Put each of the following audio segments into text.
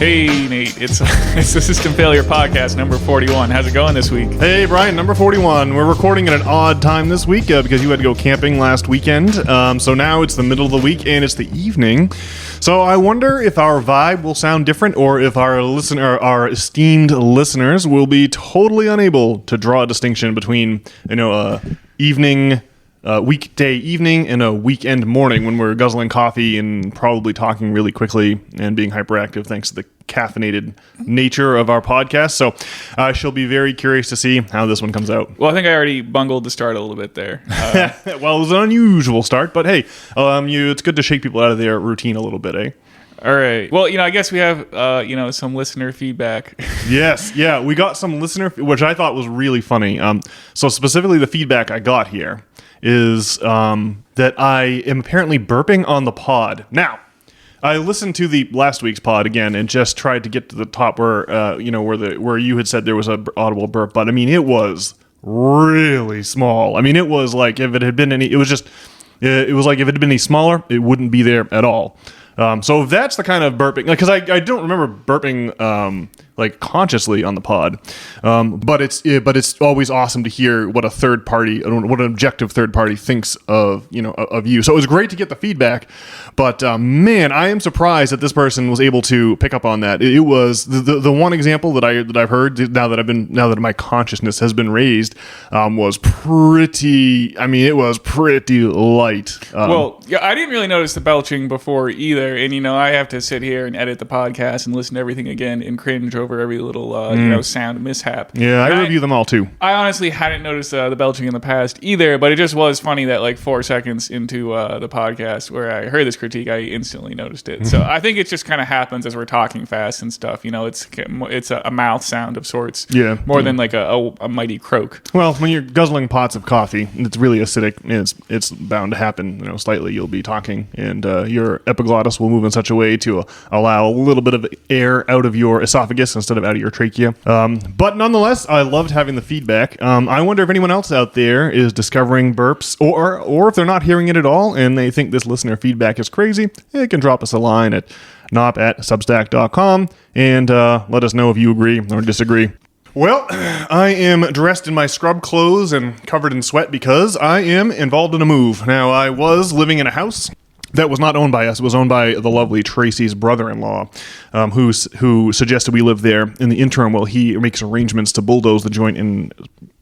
Hey, Nate. It's the System Failure Podcast, number 41. How's it going this week? Hey, Brian, number 41. We're recording at an odd time this week because you had to go camping last weekend. So now it's the middle of the week and it's the evening. So I wonder if our vibe will sound different or if our esteemed listeners will be totally unable to draw a distinction between, weekday evening and a weekend morning when we're guzzling coffee and probably talking really quickly and being hyperactive thanks to the caffeinated nature of our podcast. So I shall be very curious to see how this one comes out. Well, I think I already bungled the start a little bit there. Well, it was an unusual start, but hey, it's good to shake people out of their routine a little bit, eh? All right. Well, I guess we have, some listener feedback. Yes. Yeah, we got some listener, which I thought was really funny. So specifically the feedback I got here is that I am apparently burping on the pod. Now, I listened to the last week's pod again and just tried to get to the top where where you had said there was an audible burp, but I mean it was really small. I mean it was like if it had been any if it had been any smaller, it wouldn't be there at all. So if that's the kind of burping, because I don't remember burping consciously on the pod, but it's always awesome to hear what what an objective third party thinks of you. So it was great to get the feedback, but man, I am surprised that this person was able to pick up on that. It was the one example that I've heard now that my consciousness has been raised was pretty. I mean, it was pretty light. I didn't really notice the belching before either. And, I have to sit here and edit the podcast and listen to everything again and cringe over every little, sound mishap. Yeah, I review them all too. I honestly hadn't noticed the belching in the past either, but it just was funny that 4 seconds into the podcast where I heard this critique, I instantly noticed it. So I think it just kind of happens as we're talking fast and stuff. It's a mouth sound of sorts. Yeah. More than like a mighty croak. Well, when you're guzzling pots of coffee, it's really acidic. It's bound to happen. Slightly you'll be talking and your epiglottis will move in such a way to allow a little bit of air out of your esophagus instead of out of your trachea. But nonetheless, I loved having the feedback. I wonder if anyone else out there is discovering burps or if they're not hearing it at all and they think this listener feedback is crazy, they can drop us a line at nop@substack.com and let us know if you agree or disagree. Well, I am dressed in my scrub clothes and covered in sweat because I am involved in a move. Now, I was living in a house that was not owned by us. It was owned by the lovely Tracy's brother-in-law, who suggested we live there in the interim while he makes arrangements to bulldoze the joint and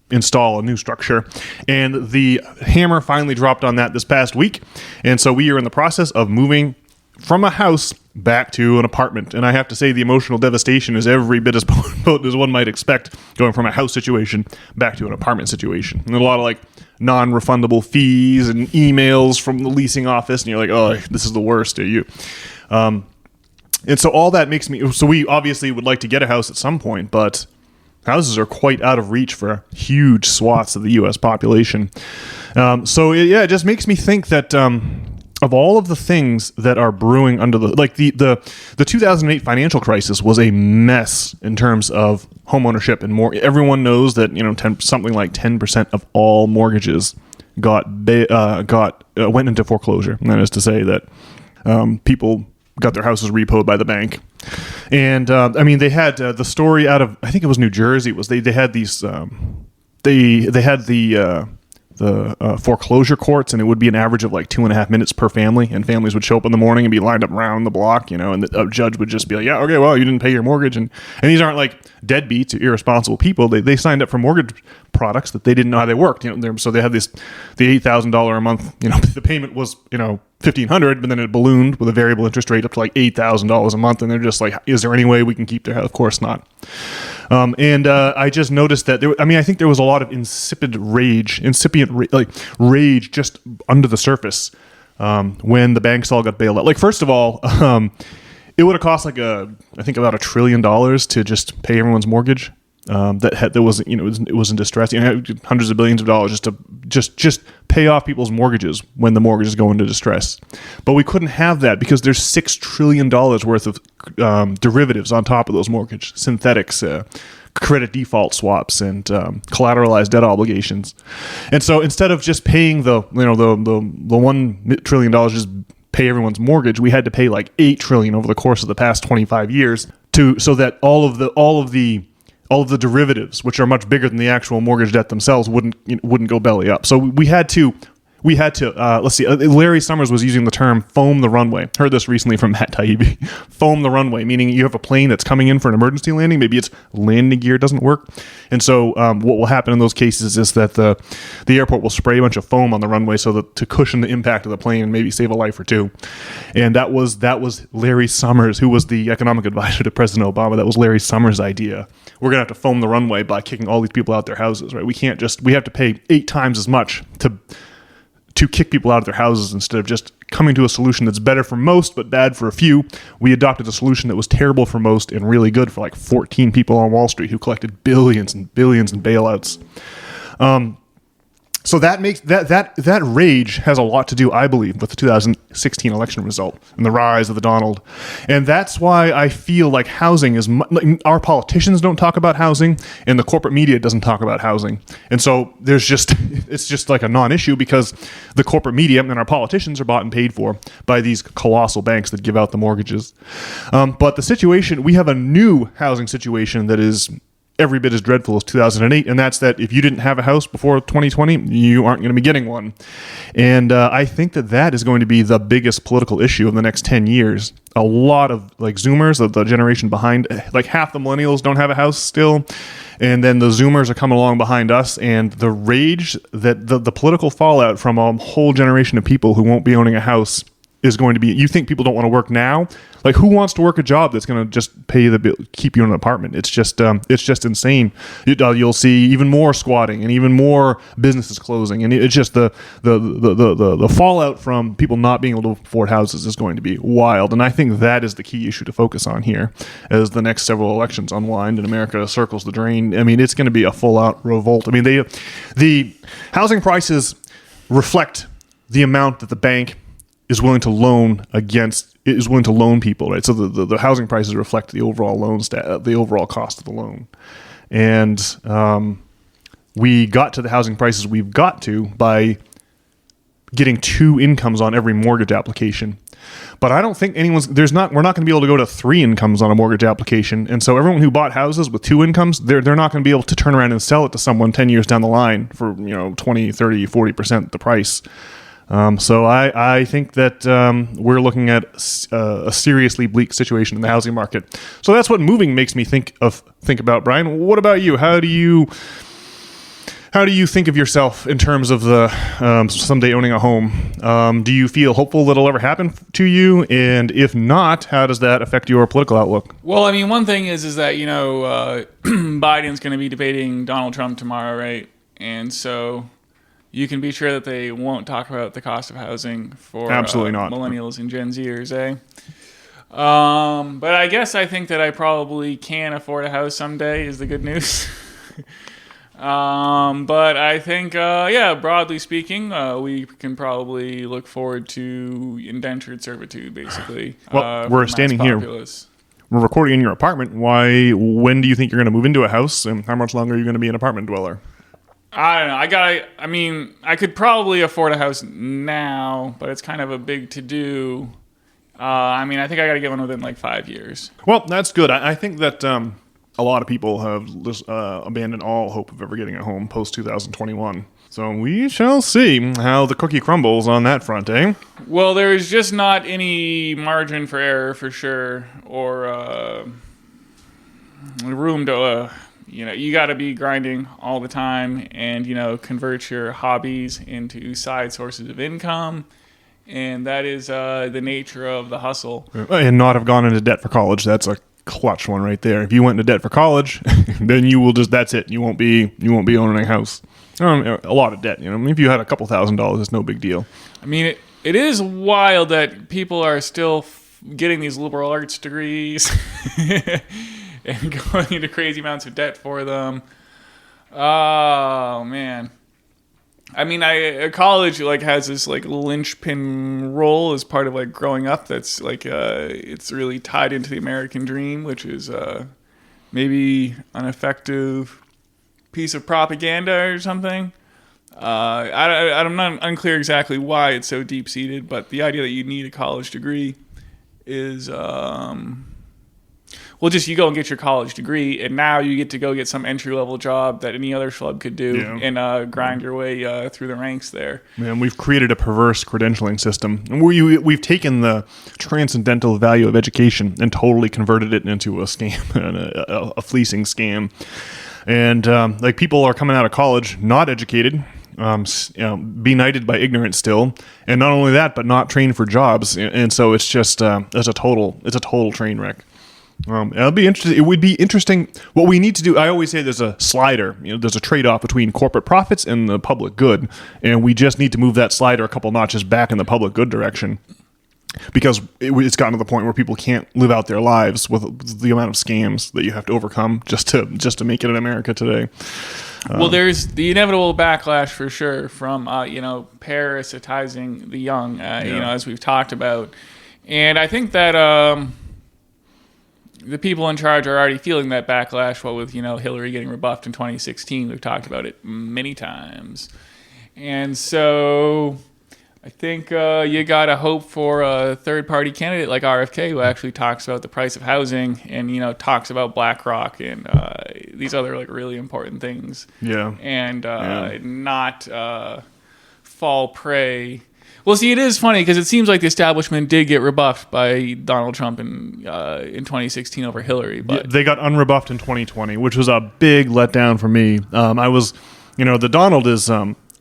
install a new structure. And the hammer finally dropped on that this past week. And so we are in the process of moving from a house back to an apartment. And I have to say the emotional devastation is every bit as potent as one might expect going from a house situation back to an apartment situation. And a lot of non-refundable fees and emails from the leasing office. And you're like, oh, this is the worst. Are you? And so all that makes me... So we obviously would like to get a house at some point, but houses are quite out of reach for huge swaths of the U.S. population. It just makes me think that... of all of the things that are brewing under the 2008 financial crisis was a mess in terms of homeownership and more. Everyone knows that something like 10% of all mortgages went into foreclosure. And that is to say that people got their houses repoed by the bank. And they had the story out of, I think it was New Jersey. It was they had these they had the foreclosure courts, and it would be an average of 2.5 minutes per family, and families would show up in the morning and be lined up around the block, and the judge would just be like, yeah, okay, well, you didn't pay your mortgage, and these aren't deadbeats or irresponsible people. They signed up for mortgage products that they didn't know how they worked, so they had the $8,000 a month, the payment was $1,500, but then it ballooned with a variable interest rate up to $8,000 a month, and they're just like, is there any way we can keep their house? Of course not. I just noticed that I think there was a lot of incipient rage just under the surface when the banks all got bailed out. First of all, it would have cost I think about $1 trillion to just pay everyone's mortgage. It was in distress. Hundreds of billions of dollars just pay off people's mortgages when the mortgages go into distress. But we couldn't have that because there's $6 trillion worth of derivatives on top of those mortgage synthetics, credit default swaps, and collateralized debt obligations. And so instead of just paying the $1 trillion just pay everyone's mortgage, we had to pay $8 trillion over the course of the past 25 years so that all of the derivatives, which are much bigger than the actual mortgage debt themselves, wouldn't go belly up. So we had to let's see. Larry Summers was using the term "foam the runway." Heard this recently from Matt Taibbi. Foam the runway, meaning you have a plane that's coming in for an emergency landing. Maybe its landing gear doesn't work, and so what will happen in those cases is that the airport will spray a bunch of foam on the runway so that to cushion the impact of the plane and maybe save a life or two. And that was Larry Summers, who was the economic advisor to President Obama. That was Larry Summers' idea. We're gonna have to foam the runway by kicking all these people out their houses, right? We have to pay 8 times as much to kick people out of their houses instead of just coming to a solution that's better for most but bad for a few. We adopted a solution that was terrible for most and really good for like 14 people on Wall Street who collected billions and billions in bailouts. So that makes that rage has a lot to do, I believe, with the 2016 election result and the rise of the Donald. And that's why I feel like housing is our politicians don't talk about housing and the corporate media doesn't talk about housing. And so it's just like a non-issue because the corporate media and our politicians are bought and paid for by these colossal banks that give out the mortgages. But the situation, we have a new housing situation that is every bit as dreadful as 2008, and that's that if you didn't have a house before 2020, you aren't going to be getting one. And I think that is going to be the biggest political issue of the next 10 years. A lot of like Zoomers, the generation behind, like half the millennials don't have a house still, and then the Zoomers are coming along behind us, and the rage that the political fallout from a whole generation of people who won't be owning a house is going to be. You think people don't want to work now? Like, who wants to work a job that's going to just pay the bill, keep you in an apartment? It's just insane. You'll see even more squatting and even more businesses closing, and it's just the fallout from people not being able to afford houses is going to be wild. And I think that is the key issue to focus on here as the next several elections unwind and America circles the drain. I mean, it's going to be a full-out revolt. I mean, the housing prices reflect the amount that the bank is willing to loan people, right? So the housing prices reflect the overall the overall cost of the loan, and we got to the housing prices we've got to by getting 2 incomes on every mortgage application. But I don't think we're not going to be able to go to 3 incomes on a mortgage application, and so everyone who bought houses with 2 incomes, they're not going to be able to turn around and sell it to someone 10 years down the line for 20, 30, 40% the price. So I think that we're looking at a seriously bleak situation in the housing market. So that's what moving makes me think about. Brian, what about you? How do you think of yourself in terms of the someday owning a home? Do you feel hopeful that it'll ever happen to you? And if not, how does that affect your political outlook? Well, I mean, one thing is that Biden's going to be debating Donald Trump tomorrow, right? And so you can be sure that they won't talk about the cost of housing for absolutely not millennials and Gen Zers, eh? But I think that I probably can afford a house someday is the good news. But I think, broadly speaking, we can probably look forward to indentured servitude, basically. Well, we're standing here. We're recording in your apartment. When do you think you're going to move into a house, and how much longer are you going to be an apartment dweller? I don't know. I could probably afford a house now, but it's kind of a big to-do. I think I got to get one within like 5 years. Well, that's good. I think that a lot of people have abandoned all hope of ever getting a home post-2021. So we shall see how the cookie crumbles on that front, eh? Well, there's just not any margin for error for sure, or room to... you got to be grinding all the time and, convert your hobbies into side sources of income. And that is the nature of the hustle. And not have gone into debt for college. That's a clutch one right there. If you went into debt for college, then you will that's it. You won't be owning a house. A lot of debt. If you had a couple $1,000s, it's no big deal. I mean, it is wild that people are still getting these liberal arts degrees. And going into crazy amounts of debt for them. Oh, man. College has this linchpin role as part of growing up. That's it's really tied into the American dream, which is maybe an effective piece of propaganda or something. I'm not unclear exactly why it's so deep seated, but the idea that you need a college degree is Well, just you go and get your college degree, and now you get to go get some entry-level job that any other schlub could do and grind your way through the ranks there. Man, we've created a perverse credentialing system. And we've taken the transcendental value of education and totally converted it into a scam, a fleecing scam. And like people are coming out of college not educated, benighted by ignorance still, and not only that, but not trained for jobs. And so it's just it's a total train wreck. It'll be interesting. It would be interesting. What we need to do, I always say there's a slider, there's a trade-off between corporate profits and the public good. And we just need to move that slider a couple notches back in the public good direction. Because it's gotten to the point where people can't live out their lives with the amount of scams that you have to overcome just to make it in America today. Well, there's the inevitable backlash for sure from, parasitizing the young, as we've talked about. And I think that... the people in charge are already feeling that backlash. What with Hillary getting rebuffed in 2016, we've talked about it many times, and so I think you gotta hope for a third-party candidate like RFK who actually talks about the price of housing and talks about BlackRock and these other like really important things. Yeah, and not fall prey. Well, see, it is funny because it seems like the establishment did get rebuffed by Donald Trump in 2016 over Hillary. But they got unrebuffed in 2020, which was a big letdown for me. The Donald is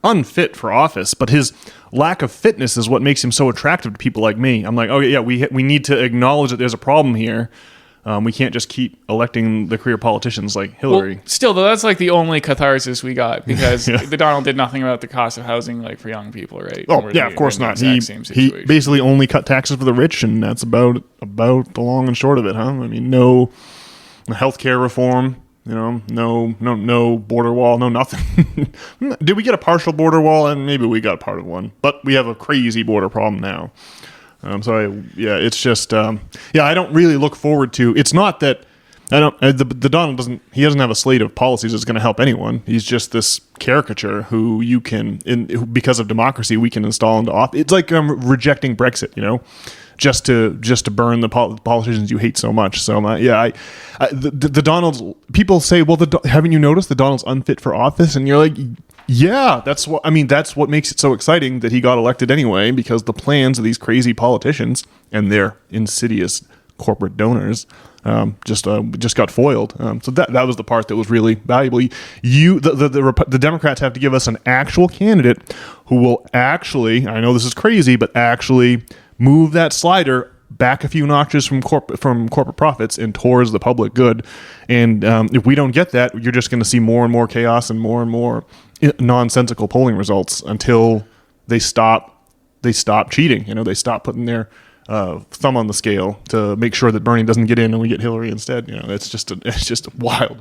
unfit for office, but his lack of fitness is what makes him so attractive to people like me. I'm like, oh yeah, we need to acknowledge that there's a problem here. We can't just keep electing the career politicians like Hillary. Well, still, though, that's like the only catharsis we got because the Donald did nothing about the cost of housing, like for young people, right? Oh, yeah, of course not. He basically only cut taxes for the rich, and that's about the long and short of it, huh? I mean, no healthcare reform, no border wall, no nothing. Did we get a partial border wall? And maybe we got part of one, but we have a crazy border problem now. It's just, I don't really look forward to, it's not that, the Donald doesn't have a slate of policies that's going to help anyone. He's just this caricature who you can, because of democracy, we can install into office. It's like rejecting Brexit, just to burn the politicians you hate so much. So, the Donald's, people say, well, haven't you noticed the Donald's unfit for office? And you're like, yeah, that's what makes it so exciting that he got elected anyway, because the plans of these crazy politicians and their insidious corporate donors just got foiled. So that was the part that was really valuable. The Democrats have to give us an actual candidate who will actually, I know this is crazy, but actually move that slider back a few notches from corporate profits and towards the public good. And if we don't get that, you're just going to see more and more chaos and more nonsensical polling results until they stop cheating. They stop putting their thumb on the scale to make sure that Bernie doesn't get in and we get Hillary instead. It's just wild.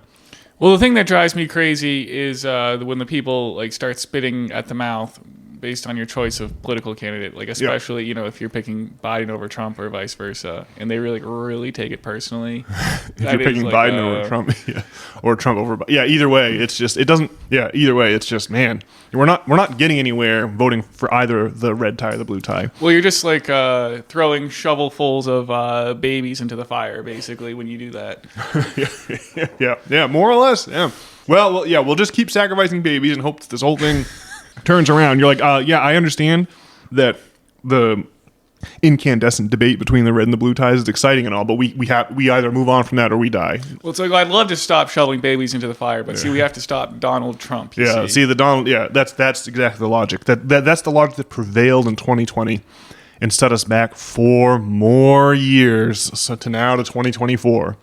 Well, the thing that drives me crazy is when the people like start spitting at the mouth based on your choice of political candidate, like especially if you're picking Biden over Trump or vice versa, and they really take it personally. If you're picking Biden over Trump, or Trump over, either way, it's just man, we're not getting anywhere voting for either the red tie or the blue tie. Well, you're just like throwing shovelfuls of babies into the fire, basically, when you do that. yeah, more or less. Yeah. Well, we'll just keep sacrificing babies and hope that this whole thing turns around. You're like, I understand that the incandescent debate between the red and the blue ties is exciting and all, but we either move on from that or we die. Well, it's like I'd love to stop shoveling babies into the fire, but see, we have to stop Donald Trump. See the Donald. Yeah, that's exactly the logic. That's the logic that prevailed in 2020 and set us back 4 more years, so to now to 2024.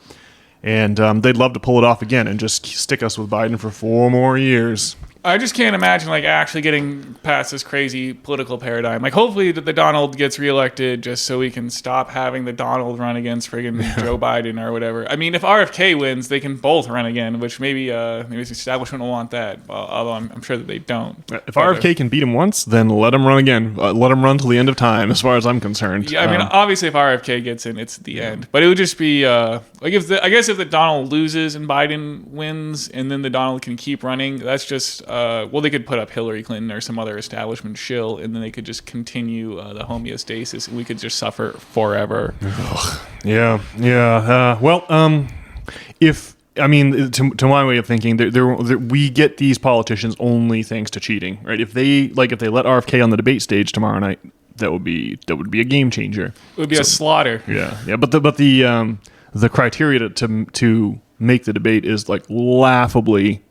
And they'd love to pull it off again and just stick us with Biden for 4 more years. I just can't imagine like actually getting past this crazy political paradigm. Like hopefully the Donald gets reelected just so we can stop having the Donald run against friggin' Joe Biden or whatever. I mean, if RFK wins, they can both run again, which maybe the establishment will want that, although I'm sure that they don't. If RFK can beat him once, then let him run again. Let him run till the end of time, as far as I'm concerned. Yeah, I mean, obviously if RFK gets in, it's the end. But it would just be like if the Donald loses and Biden wins, and then the Donald can keep running, that's just well, they could put up Hillary Clinton or some other establishment shill, and then they could just continue the homeostasis, and we could just suffer forever. Yeah. If I mean, to my way of thinking, we get these politicians only thanks to cheating, right? If they let RFK on the debate stage tomorrow night, that would be a game changer. It would be a slaughter. Yeah. But the criteria to make the debate is like laughably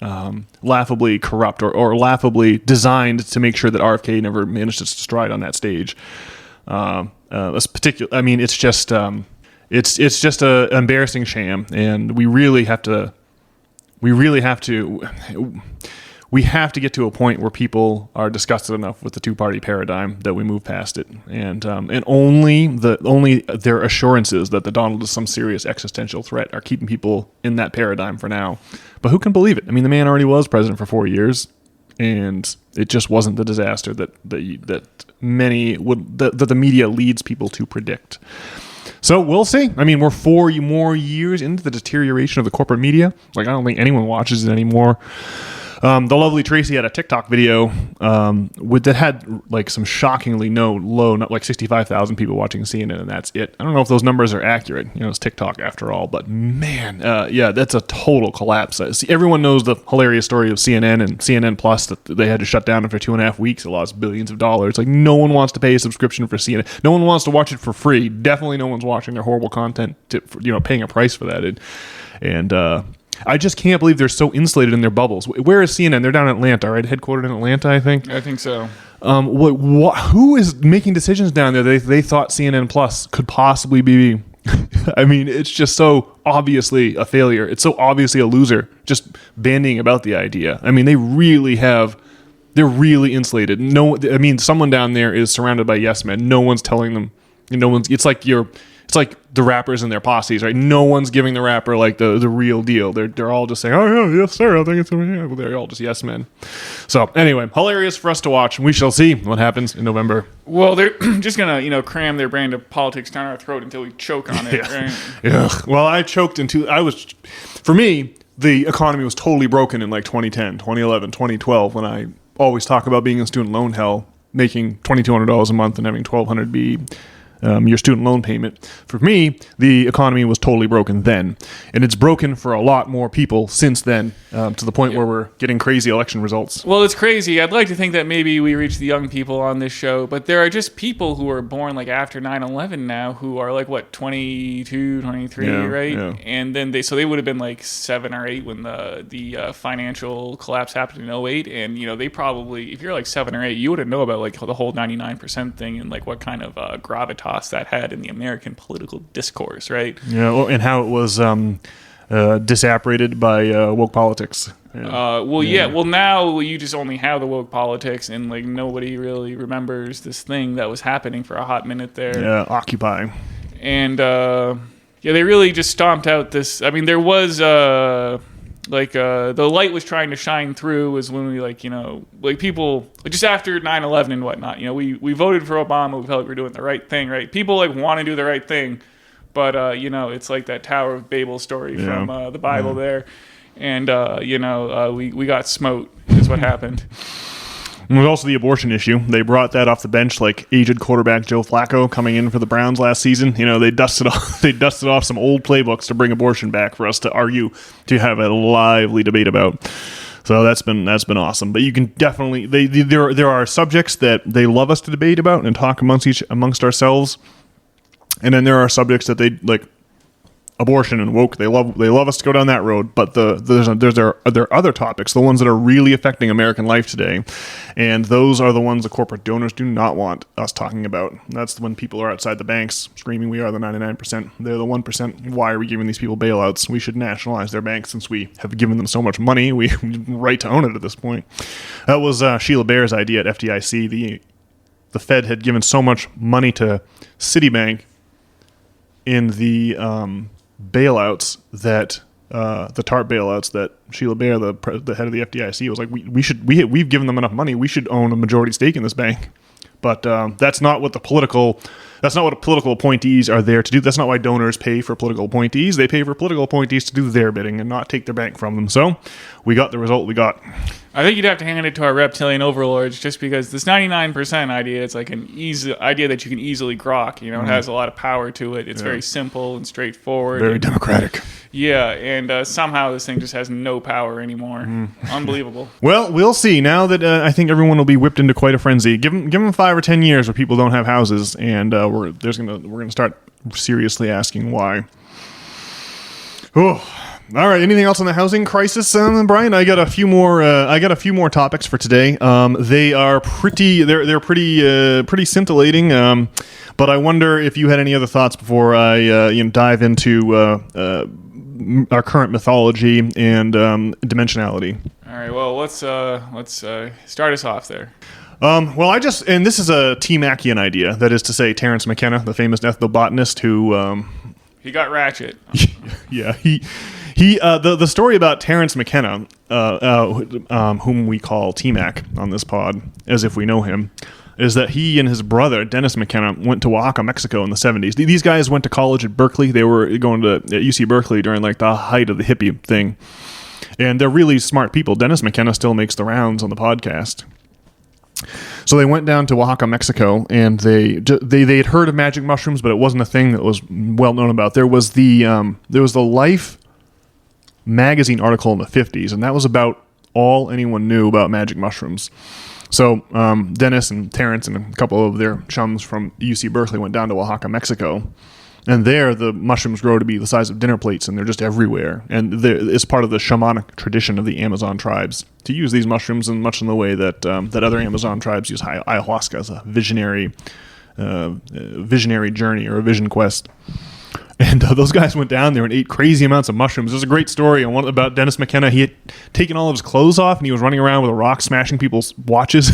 corrupt or laughably designed to make sure that RFK never manages to stride on that stage. It's just a embarrassing sham, and we have to get to a point where people are disgusted enough with the two-party paradigm that we move past it, and only their assurances that the Donald is some serious existential threat are keeping people in that paradigm for now. But who can believe it? I mean, the man already was president for 4 years, and it just wasn't the disaster that the media leads people to predict. So we'll see. I mean, we're 4 more years into the deterioration of the corporate media. Like, I don't think anyone watches it anymore. The lovely Tracy had a TikTok video that had like some shockingly low, not like 65,000 people watching CNN, and that's it. I don't know if those numbers are accurate. It's TikTok after all, but man, that's a total collapse. Everyone knows the hilarious story of CNN and CNN Plus that they had to shut down after 2.5 weeks. It lost billions of dollars. Like, no one wants to pay a subscription for CNN. No one wants to watch it for free. Definitely no one's watching their horrible content paying a price for that. And I just can't believe they're so insulated in their bubbles. Where is CNN? They're down in Atlanta, right? Headquartered in Atlanta, I think. I think so. Who is making decisions down there? They thought CNN Plus could possibly be. I mean, it's just so obviously a failure. It's so obviously a loser. Just bandying about the idea. I mean, they're really insulated. Someone down there is surrounded by yes men. No one's telling them. It's like the rappers and their posses, right? No one's giving the rapper like the real deal. They're all just saying, "Oh yeah, yes sir, I think it's over here." They're all just yes men. So anyway, hilarious for us to watch, and we shall see what happens in November. Well, they're just gonna cram their brand of politics down our throat until we choke on it. Yeah. Right? Yeah. Well, I choked for me, the economy was totally broken in like 2010, 2011, 2012 when I always talk about being in student loan hell, making $2,200 a month and having $1,200 be your student loan payment. For me, the economy was totally broken then, and it's broken for a lot more people since then, to the point where we're getting crazy election results. Well, it's crazy. I'd like to think that maybe we reach the young people on this show, but there are just people who were born like after 9/11 now who are like 22, 23, right? Yeah. And then they would have been like 7 or 8 when the financial collapse happened in 2008, and they probably, if you're like 7 or 8, you wouldn't know about like the whole 99% thing and like what kind of gravitas that had in the American political discourse, right? Yeah, well, and how it was disapparated by woke politics. Yeah. Well, now you just only have the woke politics, and like nobody really remembers this thing that was happening for a hot minute there. Yeah, Occupy. And they really just stomped out this. I mean, there was the light was trying to shine through was when we people just after 9/11 and whatnot, we voted for Obama. We felt like we're doing the right thing, right? People want to do the right thing, but it's like that Tower of Babel story from the Bible there, and we got smote is what happened. And there's also the abortion issue. They brought that off the bench like aged quarterback Joe Flacco coming in for the Browns last season. They dusted off some old playbooks to bring abortion back for us to argue, to have a lively debate about. So that's been awesome. But you can definitely there are subjects that they love us to debate about and talk amongst ourselves, and then there are subjects that they like. Abortion and woke, they love us to go down that road, but there are other topics, the ones that are really affecting American life today, and those are the ones the corporate donors do not want us talking about. That's when people are outside the banks screaming, "We are the 99%, they're the 1%. Why are we giving these people bailouts? We should nationalize their banks since we have given them so much money. We have the right to own it at this point." That was Sheila Bair's idea at FDIC. The Fed had given so much money to Citibank in the bailouts that the TARP bailouts that Sheila Bair, the head of the FDIC, was like, we've given them enough money, we should own a majority stake in this bank. But that's not what the political That's not what political appointees are there to do. That's not why donors pay for political appointees. They pay for political appointees to do their bidding and not take their bank from them. So we got the result we got. I think you'd have to hand it to our reptilian overlords, just because this 99% idea, it's like an easy idea that you can easily grok. You know, it has a lot of power to it. It's very simple and straightforward. Very democratic. Yeah, and somehow this thing just has no power anymore. Unbelievable. Well, we'll see. Now that I think everyone will be whipped into quite a frenzy. Give them 5 or 10 years where people don't have houses, and we're gonna start seriously asking why. Oh. All right. Anything else on the housing crisis, Brian? I got a few more. Topics for today. They are pretty. They're pretty scintillating. But I wonder if you had any other thoughts before I dive into our current mythology and dimensionality. All right. Well, let's start us off there. Well, and this is a T. Mackian idea. That is to say, Terence McKenna, the famous ethnobotanist who. He got ratchet. Yeah. The story about Terence McKenna, whom we call T-Mac on this pod, as if we know him, is that he and his brother, Dennis McKenna, went to Oaxaca, Mexico in the 70s. These guys went to college at Berkeley. They were going to UC Berkeley during like the height of the hippie thing. And they're really smart people. Dennis McKenna still makes the rounds on the podcast. So they went down to Oaxaca, Mexico, and they had heard of magic mushrooms, but it wasn't a thing that was well known about. There was the Life magazine article in the 50s, and that was about all anyone knew about magic mushrooms. So Dennis and Terrence and a couple of their chums from UC Berkeley went down to Oaxaca, Mexico, and there the mushrooms grow to be the size of dinner plates, and they're just everywhere. And it's part of the shamanic tradition of the Amazon tribes to use these mushrooms in much in the way that other Amazon tribes use ayahuasca as a visionary journey or a vision quest. And those guys went down there and ate crazy amounts of mushrooms. There's a great story about Dennis McKenna. He had taken all of his clothes off, and he was running around with a rock smashing people's watches.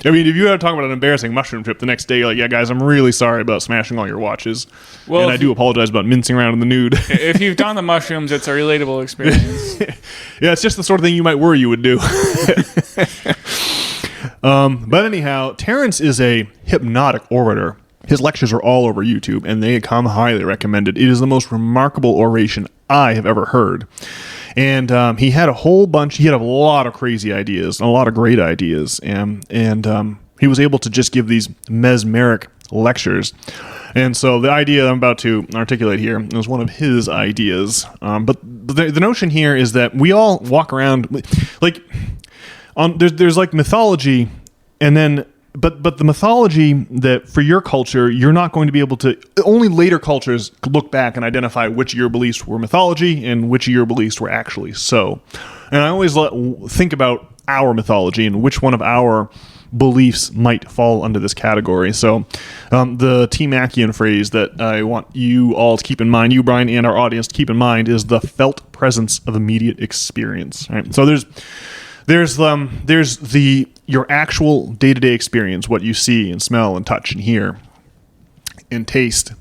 I mean, if you had to talk about an embarrassing mushroom trip the next day, you're like, yeah, guys, I'm really sorry about smashing all your watches. Well, and I do apologize about mincing around in the nude. If you've done the mushrooms, it's a relatable experience. Yeah, it's just the sort of thing you might worry you would do. But anyhow, Terrence is a hypnotic orator. His lectures are all over YouTube, and they come highly recommended. It is the most remarkable oration I have ever heard. And he had a lot of crazy ideas, and a lot of great ideas. And he was able to just give these mesmeric lectures. And so the idea I'm about to articulate here is one of his ideas. But the notion here is that we all walk around, like, there's like mythology, and then... But the mythology that for your culture, you're not going to be able to... Only later cultures could look back and identify which of your beliefs were mythology and which of your beliefs were actually so. And I always think about our mythology and which one of our beliefs might fall under this category. So the T. Mackian phrase that I want you all to keep in mind, you, Brian, and our audience to keep in mind, is the felt presence of immediate experience. Right? So there's your actual day-to-day experience, what you see and smell and touch and hear and taste.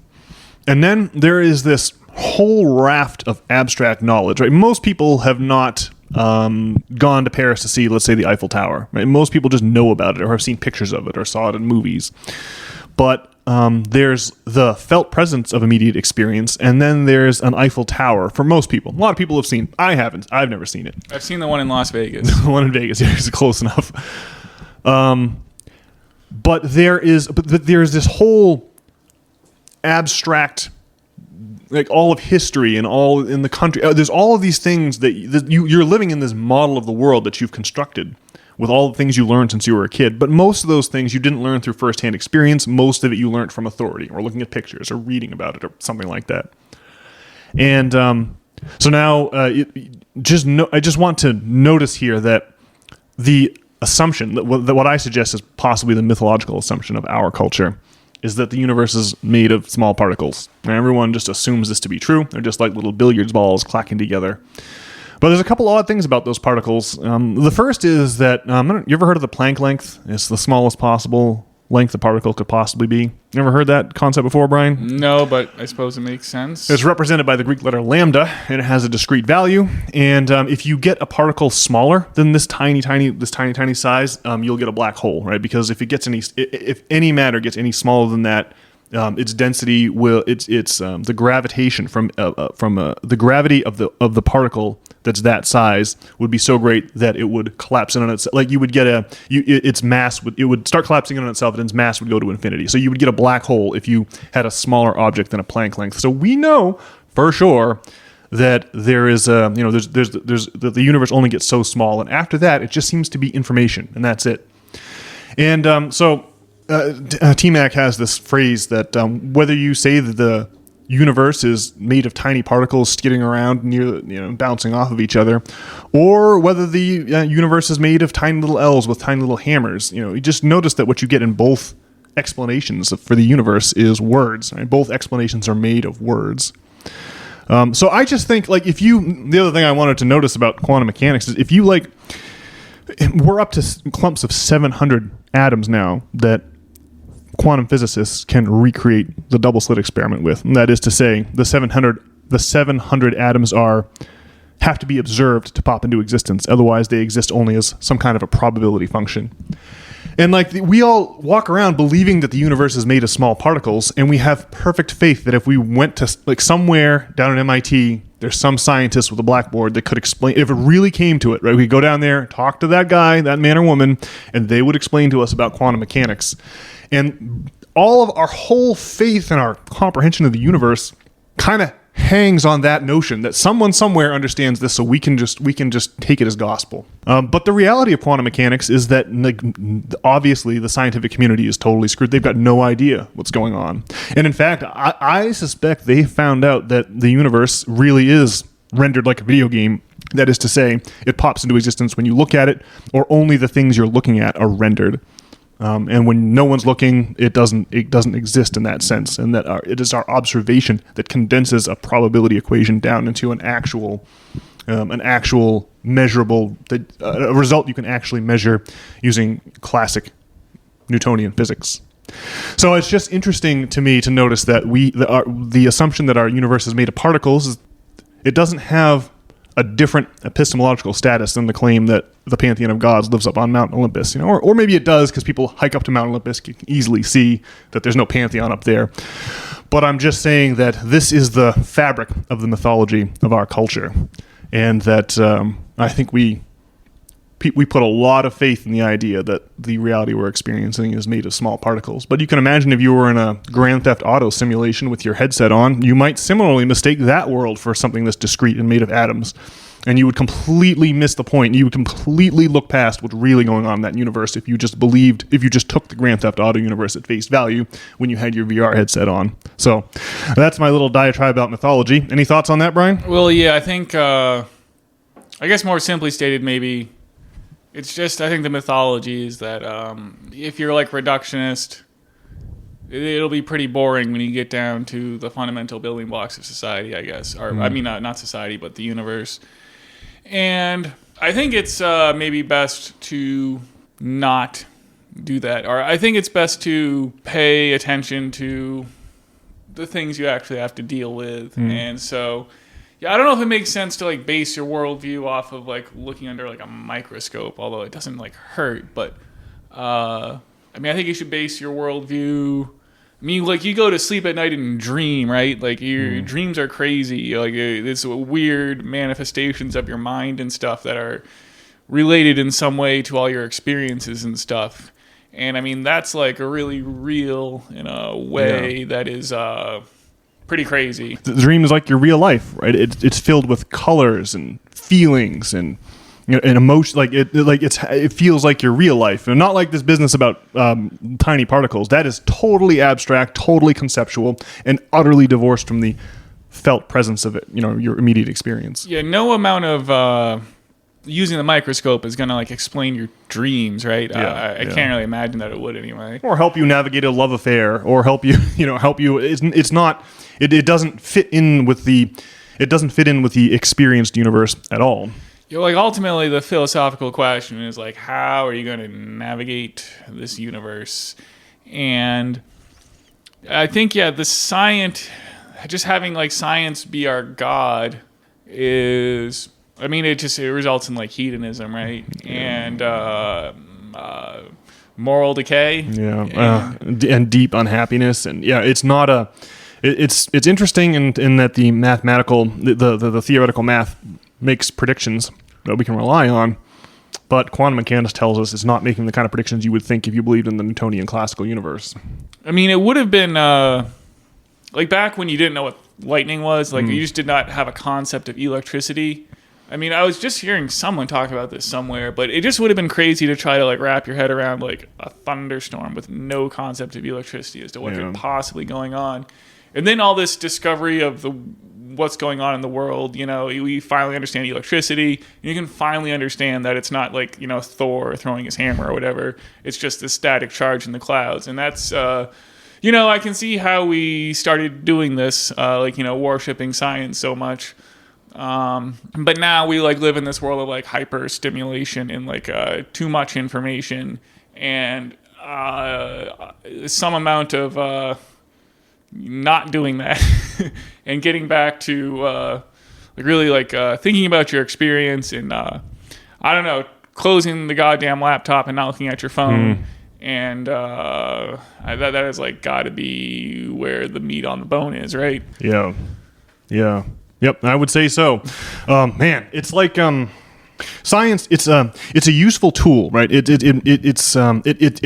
And then there is this whole raft of abstract knowledge, right? Most people have not gone to Paris to see, let's say, the Eiffel Tower, right? Most people just know about it or have seen pictures of it or saw it in movies. But there's the felt presence of immediate experience, and then there's an Eiffel Tower for most people. A lot of people have seen. I haven't. I've never seen it. I've seen the one in Las Vegas. The one in Vegas, yeah, is close enough. But there's this whole abstract, like all of history and all in the country. There's all of these things that you're living in this model of the world that you've constructed with all the things you learned since you were a kid. But most of those things you didn't learn through firsthand experience. Most of it you learned from authority or looking at pictures or reading about it or something like that. And so now I just want to notice here that the assumption, that what I suggest is possibly the mythological assumption of our culture, is that the universe is made of small particles. And everyone just assumes this to be true. They're just like little billiards balls clacking together. But there's a couple odd things about those particles. The first is that, you ever heard of the Planck length? It's the smallest possible length a particle could possibly be. Never heard that concept before, Brian? No, but I suppose it makes sense. It's represented by the Greek letter lambda, and it has a discrete value. And if you get a particle smaller than this tiny size, you'll get a black hole, right? Because if any matter gets any smaller than that, its density will the gravitation from the gravity of the particle that's that size would be so great that it would collapse in on itself. Like you would get its mass would start collapsing in on itself, and its mass would go to infinity. So you would get a black hole if you had a smaller object than a Planck length. So we know for sure that there is the universe only gets so small, and after that it just seems to be information, and that's it. And T-Mac has this phrase that whether you say that the universe is made of tiny particles skidding around bouncing off of each other, or whether the universe is made of tiny little L's with tiny little hammers, you just notice that what you get in both explanations for the universe is words. Right? Both explanations are made of words. So I just think, like, the other thing I wanted to notice about quantum mechanics is if you we're up to clumps of 700 atoms now that quantum physicists can recreate the double slit experiment with. And that is to say, the 700 atoms have to be observed to pop into existence. Otherwise, they exist only as some kind of a probability function. And we all walk around believing that the universe is made of small particles, and we have perfect faith that if we went to somewhere down at MIT, there's some scientist with a blackboard that could explain, if it really came to it, right? We could go down there, talk to that guy, that man or woman, and they would explain to us about quantum mechanics. And all of our whole faith and our comprehension of the universe kind of hangs on that notion that someone somewhere understands this, so we can just take it as gospel. But the reality of quantum mechanics is that obviously the scientific community is totally screwed. They've got no idea what's going on. And in fact, I suspect they found out that the universe really is rendered like a video game. That is to say, it pops into existence when you look at it, or only the things you're looking at are rendered. And when no one's looking, it doesn't exist in that sense, and that it is our observation that condenses a probability equation down into an actual measurable a result you can actually measure using classic Newtonian physics. So it's just interesting to me to notice that the assumption that our universe is made of particles it doesn't have a different epistemological status than the claim that the pantheon of gods lives up on Mount Olympus, or maybe it does because people hike up to Mount Olympus, you can easily see that there's no pantheon up there. But I'm just saying that this is the fabric of the mythology of our culture, and that I think we put a lot of faith in the idea that the reality we're experiencing is made of small particles. But you can imagine if you were in a Grand Theft Auto simulation with your headset on, you might similarly mistake that world for something that's discrete and made of atoms. And you would completely miss the point. You would completely look past what's really going on in that universe if you just took the Grand Theft Auto universe at face value when you had your VR headset on. So that's my little diatribe about mythology. Any thoughts on that, Brian? Well, yeah, I think, I guess more simply stated, maybe, it's just, I think the mythology is that if you're reductionist, it'll be pretty boring when you get down to the fundamental building blocks of society, I guess. Or I mean, not society, but the universe. And I think it's maybe best to not do that. Or I think it's best to pay attention to the things you actually have to deal with. And so, yeah, I don't know if it makes sense to base your worldview off of looking under a microscope, although it doesn't hurt. But I think you should base your worldview. I mean, you go to sleep at night and dream, right? Your dreams are crazy. It's weird manifestations of your mind and stuff that are related in some way to all your experiences and stuff. And I mean, that's a really real in a way that is pretty crazy. The dream is like your real life, right? It's filled with colors and feelings and and emotion. It feels like your real life, and not like this business about tiny particles. That is totally abstract, totally conceptual, and utterly divorced from the felt presence of it. Your immediate experience. Yeah, no amount of using the microscope is going to explain your dreams, right? I can't really imagine that it would anyway. Or help you navigate a love affair, or help you, help you. It's not. It doesn't fit in with the. It doesn't fit in with the experienced universe at all. Ultimately, the philosophical question is how are you going to navigate this universe? And I think, the just having like science be our God is, I mean, it results in like hedonism, right? And moral decay. And deep unhappiness. And it's not a, it's interesting in that the mathematical, the theoretical math makes predictions that we can rely on. But quantum mechanics tells us it's not making the kind of predictions you would think if you believed in the Newtonian classical universe. I mean, it would have been like back when you didn't know what lightning was, like you just did not have a concept of electricity. I mean, I was just hearing someone talk about this somewhere, but it just would have been crazy to try to like wrap your head around like a thunderstorm with no concept of electricity as to what could possibly going on. And then all this discovery of what's going on in the world, we finally understand electricity. And you can finally understand that it's not like, Thor throwing his hammer or whatever. It's just this static charge in the clouds. And that's, I can see how we started doing this, worshipping science so much. But now we like live in this world of like hyper stimulation and like too much information and some amount of not doing that and getting back to thinking about your experience and closing the goddamn laptop and not looking at your phone. And that is like got to be where the meat on the bone is, right? Yeah. Yep, I would say so. Man, it's like science. It's a useful tool, right? It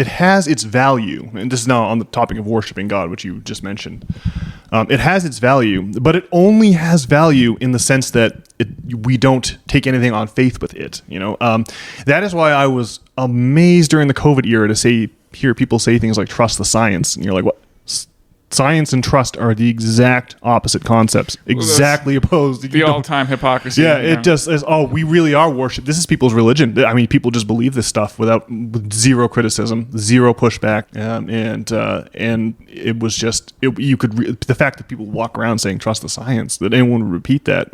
has its value, and this is now on the topic of worshiping God, which you just mentioned. It has its value, but it only has value in the sense that we don't take anything on faith with it. That is why I was amazed during the COVID era to hear people say things like "trust the science," and you're like, what? Science and trust are the exact opposite concepts, exactly opposed. The all-time hypocrisy. Yeah, it just is. Oh, we really are worship. This is people's religion. I mean, people just believe this stuff with zero criticism, zero pushback, and it was just the fact that people walk around saying trust the science, that anyone would repeat that,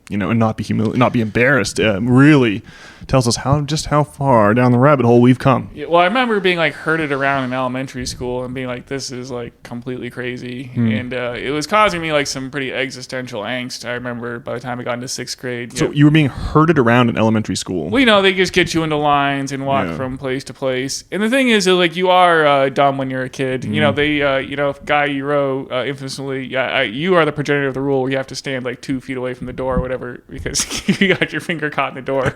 and not be embarrassed, really tells us how far down the rabbit hole we've come. Yeah, well, I remember being like herded around in elementary school and being like, this is like completely crazy. And it was causing me like some pretty existential angst. I remember by the time I got into 6th grade. So you were being herded around in elementary school? Well, they just get you into lines and walk from place to place. And the thing is that like you are dumb when you're a kid. Guy Euro infamously, you are the progenitor of the rule where you have to stand like 2 feet away from the door or whatever because you got your finger caught in the door.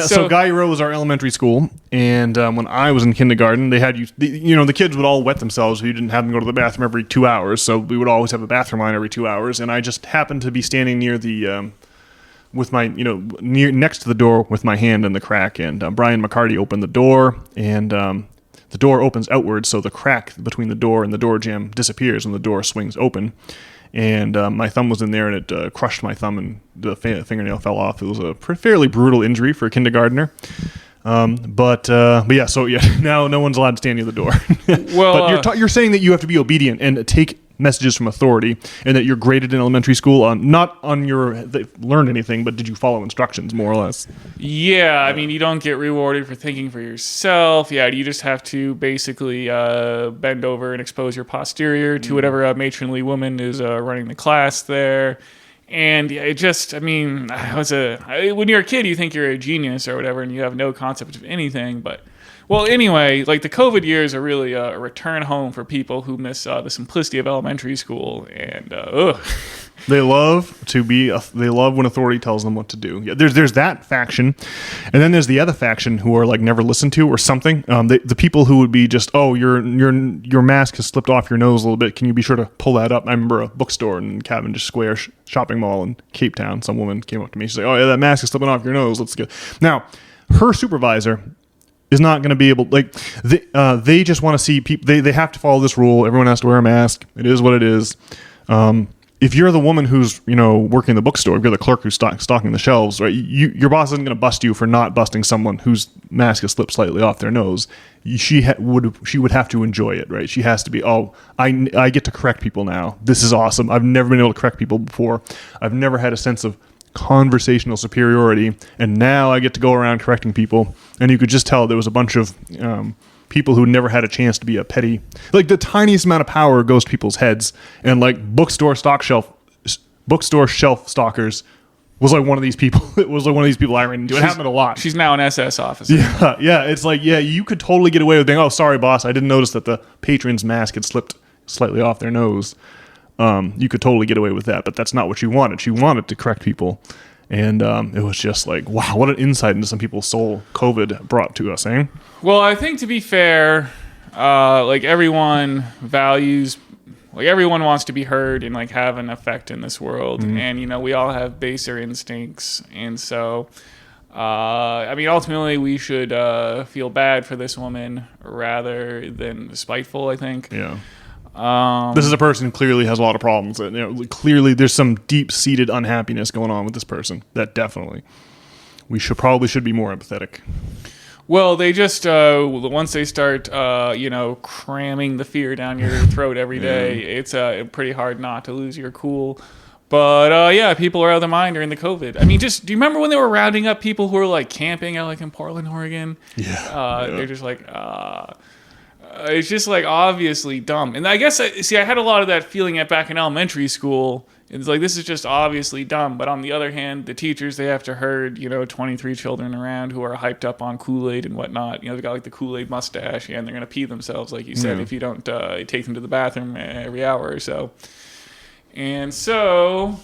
So Guy Rowe was our elementary school, and when I was in kindergarten, they had the kids would all wet themselves. So you didn't have them go to the bathroom every 2 hours, so we would always have a bathroom line every 2 hours. And I just happened to be standing near the with my next to the door with my hand in the crack, and Brian McCarty opened the door, and the door opens outwards, so the crack between the door and the door jamb disappears when the door swings open. And my thumb was in there, and it crushed my thumb, and the fingernail fell off. It was a fairly brutal injury for a kindergartner. But now no one's allowed to stand near the door. Well, but you're saying that you have to be obedient and take messages from authority, and that you're graded in elementary school on not on your learned anything, but did you follow instructions more or less? Yeah, I mean, you don't get rewarded for thinking for yourself. Yeah, you just have to basically bend over and expose your posterior to whatever matronly woman is running the class there. And when you're a kid, you think you're a genius or whatever, and you have no concept of anything, but well, anyway, like the COVID years are really a return home for people who miss the simplicity of elementary school, and they love when authority tells them what to do. Yeah, there's that faction, and then there's the other faction who are like never listened to or something. The people who would be just, your mask has slipped off your nose a little bit. Can you be sure to pull that up? I remember a bookstore in Cavendish Square shopping mall in Cape Town. Some woman came up to me. She's like, "Oh yeah, that mask is slipping off your nose. Let's go." Now, her supervisor is not going to be able, they just want to see people, they have to follow this rule. Everyone has to wear a mask. It is what it is. If you're the woman who's, working in the bookstore, if you're the clerk who's stocking the shelves, right, your boss isn't going to bust you for not busting someone whose mask has slipped slightly off their nose. She would have to enjoy it, right? She has to be, I get to correct people now. This is awesome. I've never been able to correct people before. I've never had a sense of conversational superiority, and now I get to go around correcting people. And you could just tell there was a bunch of people who never had a chance to be a petty, like the tiniest amount of power goes to people's heads, and like bookstore shelf stalkers was like one of these people. It was like one of these people I ran into. It happened a lot. She's now an SS officer. Yeah. It's like, yeah, you could totally get away with being, oh, sorry, boss, I didn't notice that the patron's mask had slipped slightly off their nose. You could totally get away with that, but that's not what she wanted. She wanted to correct people. And it was just like, wow, what an insight into some people's soul COVID brought to us, eh? Well, I think to be fair, like everyone values, like everyone wants to be heard and like have an effect in this world. And, you know, we all have baser instincts. And so, I mean, ultimately we should feel bad for this woman rather than spiteful, I think. Yeah. This is a person who clearly has a lot of problems. You know, clearly, there's some deep-seated unhappiness going on with this person. That definitely, we should be more empathetic. Well, they just once they start, cramming the fear down your throat every day, it's pretty hard not to lose your cool. But people are out of their mind during the COVID. I mean, do you remember when they were rounding up people who were like camping out like in Portland, Oregon? Yeah. They're just like. It's just like obviously dumb. And I guess I had a lot of that feeling back in elementary school. It's like, this is just obviously dumb. But on the other hand, the teachers, they have to herd, 23 children around who are hyped up on Kool-Aid and whatnot. You know, they got like the Kool-Aid mustache, and they're going to pee themselves, like you said, if you don't take them to the bathroom every hour or so. And so,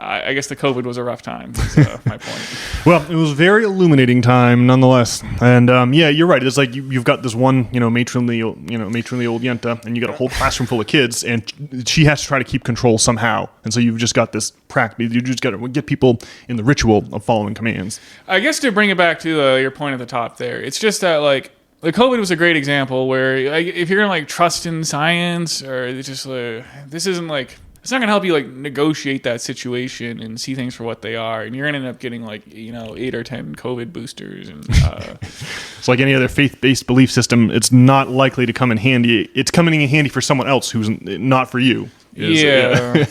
I guess the COVID was a rough time. That's my point. Well, it was a very illuminating time, nonetheless. And you're right. It's like you've got this one, matronly old yenta, and you got a whole classroom full of kids, and she has to try to keep control somehow. And so you've just got this practice. You just got to get people in the ritual of following commands. I guess to bring it back to your point at the top there, it's just that like. The COVID was a great example where like, if you're gonna like trust in science or it's just this isn't like. It's not going to help you like negotiate that situation and see things for what they are. And you're going to end up getting like, 8 or 10 COVID boosters. And it's like any other faith-based belief system. It's not likely to come in handy. It's coming in handy for someone else who's not for you. Yeah.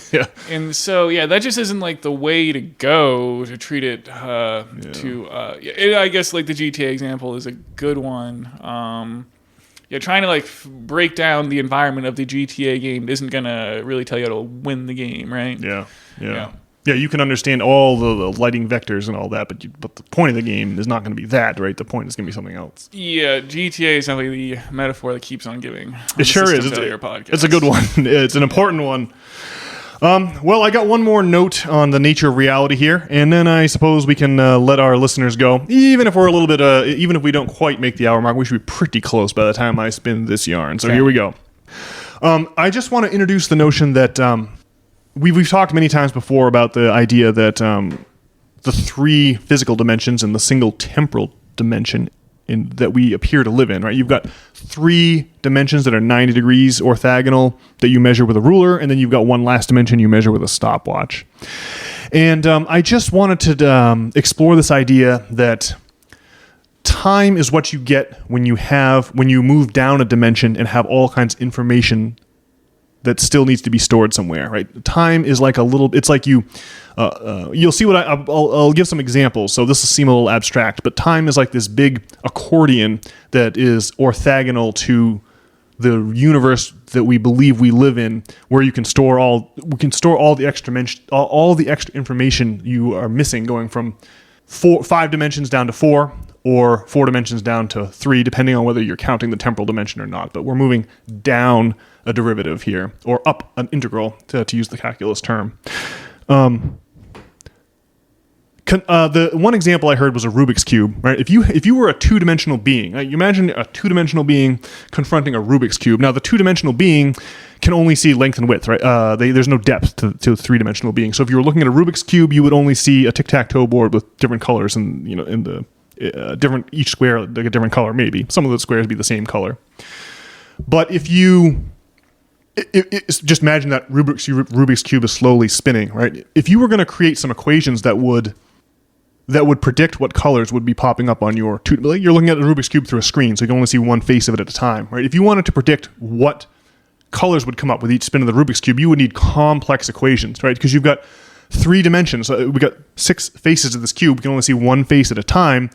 And so, that just isn't like the way to go to treat it I guess like the GTA example is a good one. Trying to like break down the environment of the GTA game isn't gonna really tell you how to win the game, right? Yeah. You can understand all the lighting vectors and all that, but the point of the game is not going to be that, right? The point is going to be something else. Yeah, GTA is definitely the metaphor that keeps on giving. It sure is. It's a good one. It's an important one. Well, I got one more note on the nature of reality here, and then I suppose we can let our listeners go. Even if we're a little bit, even if we don't quite make the hour mark, we should be pretty close by the time I spin this yarn. So Here we go. I just want to introduce the notion that we've talked many times before about the idea that the 3 physical dimensions and the single temporal dimension that we appear to live in, right? You've got 3 dimensions that are 90 degrees orthogonal that you measure with a ruler, and then you've got one last dimension you measure with a stopwatch. And I just wanted to explore this idea that time is what you get when you move down a dimension and have all kinds of information that still needs to be stored somewhere, right? Time is like it's like you'll see what I'll give some examples. So this will seem a little abstract, but time is like this big accordion that is orthogonal to the universe that we believe we live in, where we can store all the extra information you are missing, going from 5 dimensions down to 4, or 4 dimensions down to 3, depending on whether you're counting the temporal dimension or not. But we're moving down a derivative here, or up an integral, to use the calculus term. The one example I heard was a Rubik's Cube, right? If you were a 2-dimensional being, right? You imagine a 2-dimensional being confronting a Rubik's Cube. Now, the 2-dimensional being can only see length and width, right? There's no depth to the 3-dimensional being. So if you were looking at a Rubik's Cube, you would only see a tic-tac-toe board with different colors, and in the each square like a different color. Maybe some of the squares be the same color. But if you just imagine that Rubik's Cube is slowly spinning, right? If you were going to create some equations that would predict what colors would be popping up on your you're looking at a Rubik's Cube through a screen, so you can only see one face of it at a time, right? If you wanted to predict what colors would come up with each spin of the Rubik's Cube, you would need complex equations, right? Because you've got 3 dimensions. So we got 6 faces of this cube. We can only see one face at a time.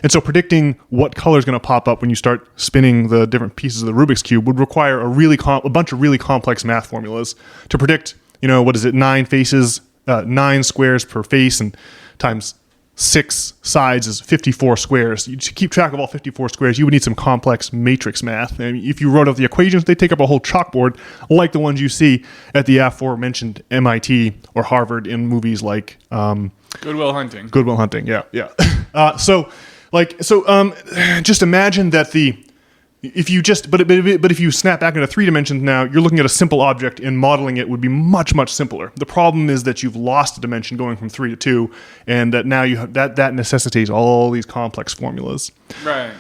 And so predicting what color is going to pop up when you start spinning the different pieces of the Rubik's Cube would require a bunch of really complex math formulas to predict, 9 faces, 9 squares per face, and times 6 sides is 54 squares. To keep track of all 54 squares, you would need some complex matrix math. And if you wrote out the equations, they take up a whole chalkboard like the ones you see at the aforementioned MIT or Harvard in movies like Good Will Hunting. Good Will Hunting, yeah. Just imagine that if you snap back into 3 dimensions now, you're looking at a simple object, and modeling it would be much, much simpler. The problem is that you've lost a dimension going from 3 to 2, and that now you have that necessitates all these complex formulas. Right.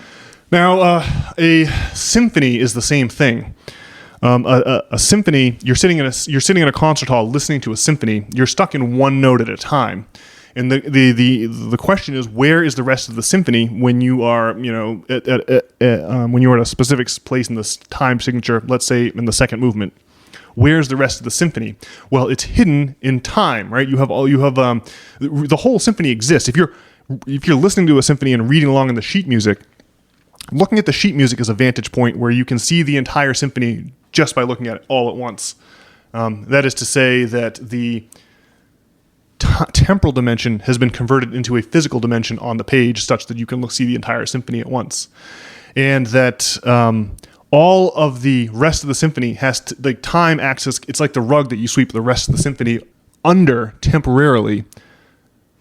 Now, a symphony is the same thing. A symphony, you're sitting in a concert hall listening to a symphony. You're stuck in one note at a time. And the question is, where is the rest of the symphony when you are, when you're at a specific place in this time signature, let's say in the second movement? Where's the rest of the symphony? Well, it's hidden in time, right? The whole symphony exists. If you're listening to a symphony and reading along in the sheet music, looking at the sheet music is a vantage point where you can see the entire symphony just by looking at it all at once. That is to say that the temporal dimension has been converted into a physical dimension on the page such that you can see the entire symphony at once. And that all of the rest of the symphony time acts as, it's like the rug that you sweep the rest of the symphony under temporarily,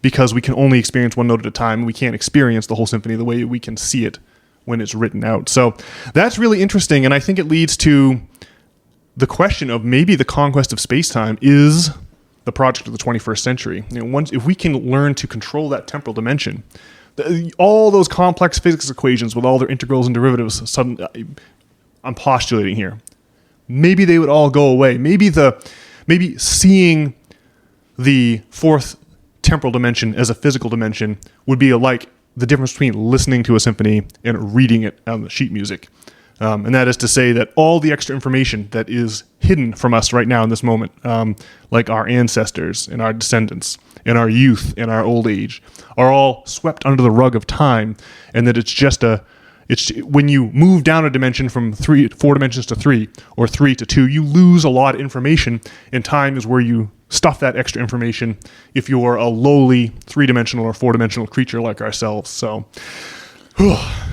because we can only experience one note at a time, and we can't experience the whole symphony the way we can see it when it's written out. So that's really interesting, and I think it leads to the question of maybe the conquest of space-time is the project of the 21st century. If we can learn to control that temporal dimension, all those complex physics equations with all their integrals and derivatives, I'm postulating here, maybe they would all go away. Maybe seeing the fourth temporal dimension as a physical dimension would be like the difference between listening to a symphony and reading it on the sheet music. And that is to say that all the extra information that is hidden from us right now in this moment, like our ancestors and our descendants and our youth and our old age, are all swept under the rug of time, and that it's when you move down a dimension from 4 dimensions to 3 or 3 to 2, you lose a lot of information, and time is where you stuff that extra information if you're a lowly 3-dimensional or 4-dimensional creature like ourselves. So...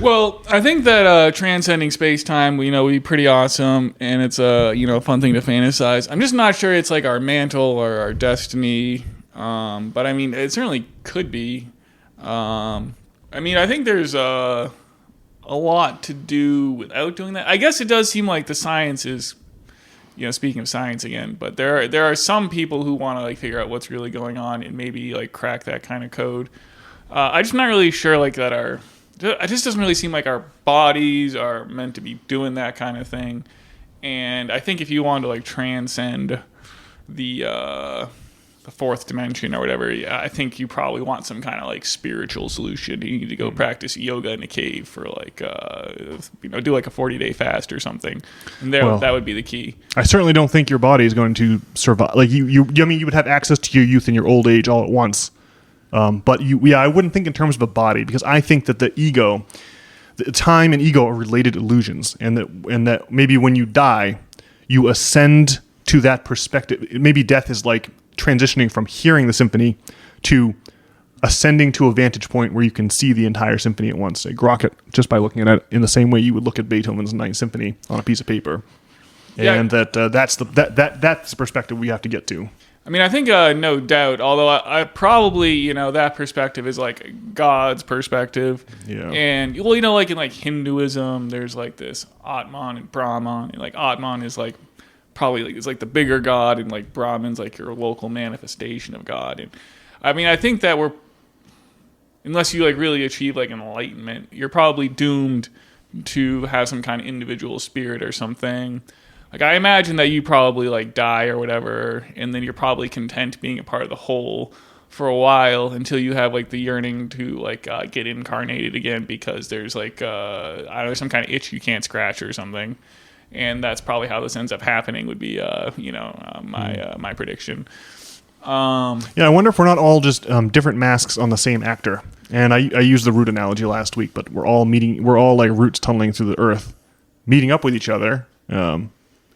Well, I think that transcending space-time, would be pretty awesome, and it's a fun thing to fantasize. I'm just not sure it's like our mantle or our destiny, but I mean, it certainly could be. I think there's a lot to do without doing that. I guess it does seem like the science is, speaking of science again, but there are some people who want to figure out what's really going on and maybe crack that kind of code. I'm just not really sure that it just doesn't really seem like our bodies are meant to be doing that kind of thing. And I think if you wanted to transcend the fourth dimension or whatever, I think you probably want some kind of spiritual solution. You need to go practice yoga in a cave for do a 40-day fast or something. And that would be the key. I certainly don't think your body is going to survive. You would have access to your youth and your old age all at once. But I wouldn't think in terms of a body, because I think that the ego, the time and ego are related illusions, and that maybe when you die, you ascend to that perspective. Maybe death is like transitioning from hearing the symphony to ascending to a vantage point where you can see the entire symphony at once. Like Grocket, just by looking at it in the same way you would look at Beethoven's Ninth Symphony on a piece of paper, and that's the perspective we have to get to. I think no doubt, although I probably, that perspective is God's perspective. Yeah. And, in Hinduism, there's this Atman and Brahman. And Atman is probably is the bigger God, and Brahman's your local manifestation of God. And I think that unless you really achieve enlightenment, you're probably doomed to have some kind of individual spirit or something. I imagine that you probably die or whatever, and then you're probably content being a part of the whole for a while until you have the yearning to get incarnated again, because there's I don't know, some kind of itch you can't scratch or something, and that's probably how this ends up happening. Would be my prediction. Yeah, I wonder if we're not all just different masks on the same actor. And I used the root analogy last week, but we're all like roots tunneling through the earth, meeting up with each other, and